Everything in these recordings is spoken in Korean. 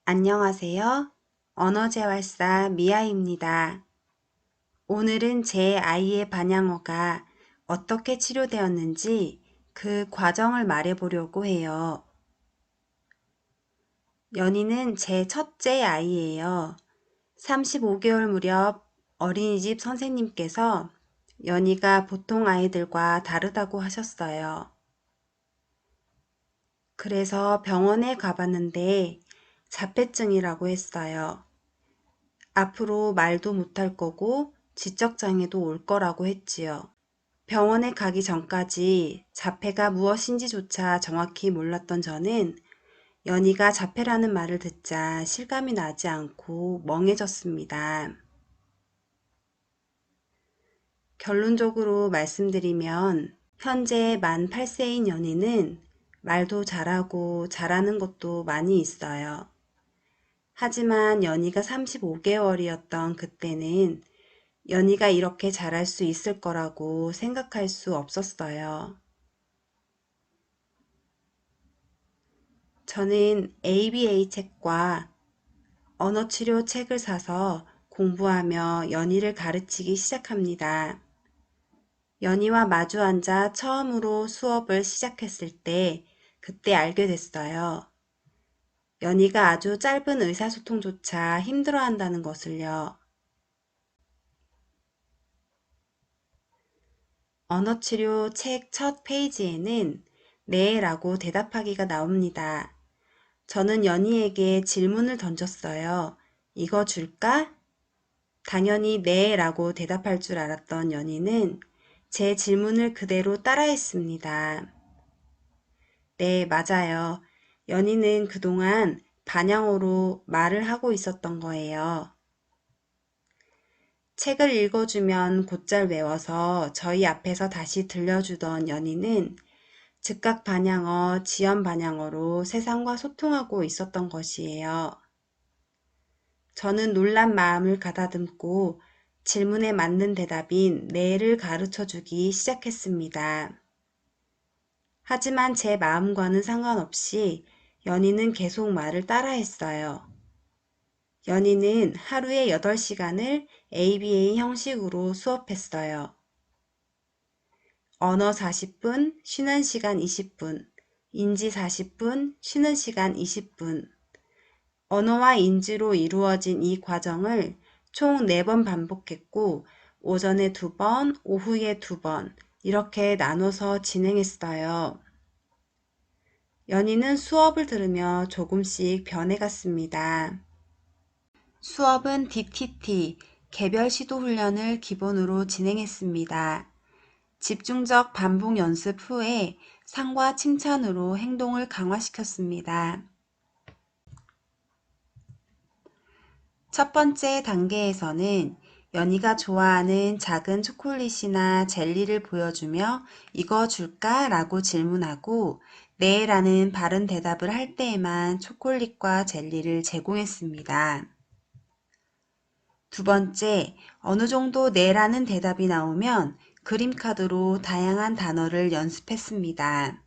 안녕하세요. 언어재활사 미아입니다. 오늘은 제 아이의 반향어가 어떻게 치료되었는지 그 과정을 말해보려고 해요. 연희는 제 첫째 아이예요. 35개월 무렵 어린이집 선생님께서 연희가 보통 아이들과 다르다고 하셨어요. 그래서 병원에 가봤는데 자폐증이라고 했어요. 앞으로 말도 못할 거고 지적장애도 올 거라고 했지요. 병원에 가기 전까지 자폐가 무엇인지조차 정확히 몰랐던 저는 연희가 자폐라는 말을 듣자 실감이 나지 않고 멍해졌습니다. 결론적으로 말씀드리면 현재 만 8세인 연희는 말도 잘하고 잘하는 것도 많이 있어요. 하지만 연희가 35개월이었던 그때는 연희가 이렇게 잘할 수 있을 거라고 생각할 수 없었어요. 저는 ABA 책과 언어치료 책을 사서 공부하며 연희를 가르치기 시작합니다. 연희와 마주 앉아 처음으로 수업을 시작했을 때 그때 알게 됐어요. 연희가 아주 짧은 의사소통조차 힘들어한다는 것을요. 언어치료 책 첫 페이지에는 네 라고 대답하기가 나옵니다. 저는 연희에게 질문을 던졌어요. 이거 줄까? 당연히 네 라고 대답할 줄 알았던 연희는 제 질문을 그대로 따라했습니다. 네, 맞아요. 연희는 그동안 반영어로 말을 하고 있었던 거예요. 책을 읽어주면 곧잘 외워서 저희 앞에서 다시 들려주던 연희는 즉각 반향어, 지연 반향어로 세상과 소통하고 있었던 것이에요. 저는 놀란 마음을 가다듬고 질문에 맞는 대답인 네를 가르쳐주기 시작했습니다. 하지만 제 마음과는 상관없이 연희는 계속 말을 따라했어요. 연희는 하루에 8시간을 ABA 형식으로 수업했어요. 언어 40분, 쉬는 시간 20분, 인지 40분, 쉬는 시간 20분. 언어와 인지로 이루어진 이 과정을 총 4번 반복했고 오전에 2번, 오후에 2번 이렇게 나눠서 진행했어요. 연희는 수업을 들으며 조금씩 변해갔습니다. 수업은 DTT, 개별 시도 훈련을 기본으로 진행했습니다. 집중적 반복 연습 후에 상과 칭찬으로 행동을 강화시켰습니다. 첫 번째 단계에서는 연희가 좋아하는 작은 초콜릿이나 젤리를 보여주며 이거 줄까? 라고 질문하고 네 라는 바른 대답을 할 때에만 초콜릿과 젤리를 제공했습니다. 두 번째, 어느 정도 네 라는 대답이 나오면 그림카드로 다양한 단어를 연습했습니다.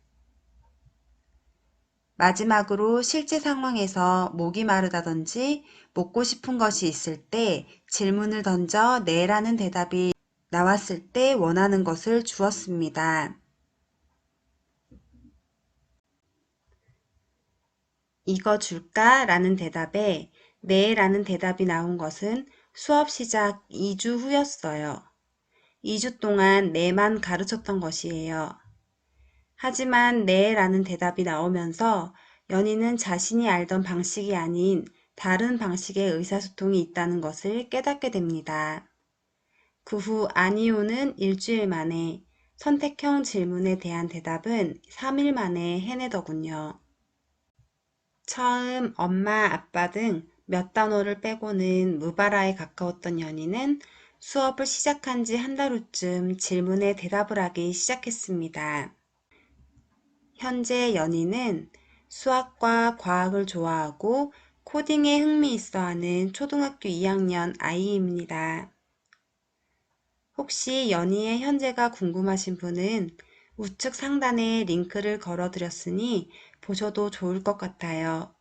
마지막으로 실제 상황에서 목이 마르다든지 먹고 싶은 것이 있을 때 질문을 던져 네 라는 대답이 나왔을 때 원하는 것을 주었습니다. 이거 줄까? 라는 대답에 네 라는 대답이 나온 것은 수업 시작 2주 후였어요. 2주 동안 네만 가르쳤던 것이에요. 하지만 네 라는 대답이 나오면서 연희는 자신이 알던 방식이 아닌 다른 방식의 의사소통이 있다는 것을 깨닫게 됩니다. 그 후 아니오는 일주일 만에, 선택형 질문에 대한 대답은 3일 만에 해내더군요. 처음 엄마, 아빠 등 몇 단어를 빼고는 무발화에 가까웠던 연희는 수업을 시작한 지 한 달 후쯤 질문에 대답을 하기 시작했습니다. 현재 연희는 수학과 과학을 좋아하고 코딩에 흥미 있어하는 초등학교 2학년 아이입니다. 혹시 연희의 현재가 궁금하신 분은 우측 상단에 링크를 걸어 드렸으니 보셔도 좋을 것 같아요.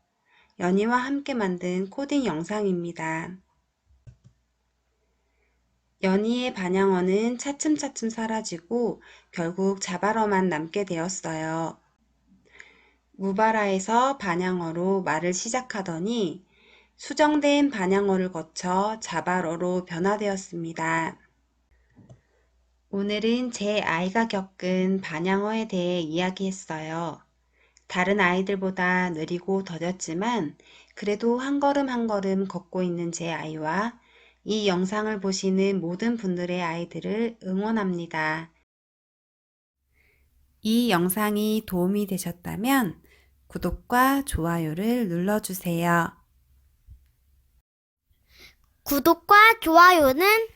연희와 함께 만든 코딩 영상입니다. 연희의 반향어는 차츰차츰 사라지고 결국 자발어만 남게 되었어요. 무바라에서 반향어로 말을 시작하더니 수정된 반향어를 거쳐 자발어로 변화되었습니다. 오늘은 제 아이가 겪은 반향어에 대해 이야기했어요. 다른 아이들보다 느리고 더뎠지만 그래도 한 걸음 한 걸음 걷고 있는 제 아이와 이 영상을 보시는 모든 분들의 아이들을 응원합니다. 이 영상이 도움이 되셨다면 구독과 좋아요를 눌러주세요. 구독과 좋아요는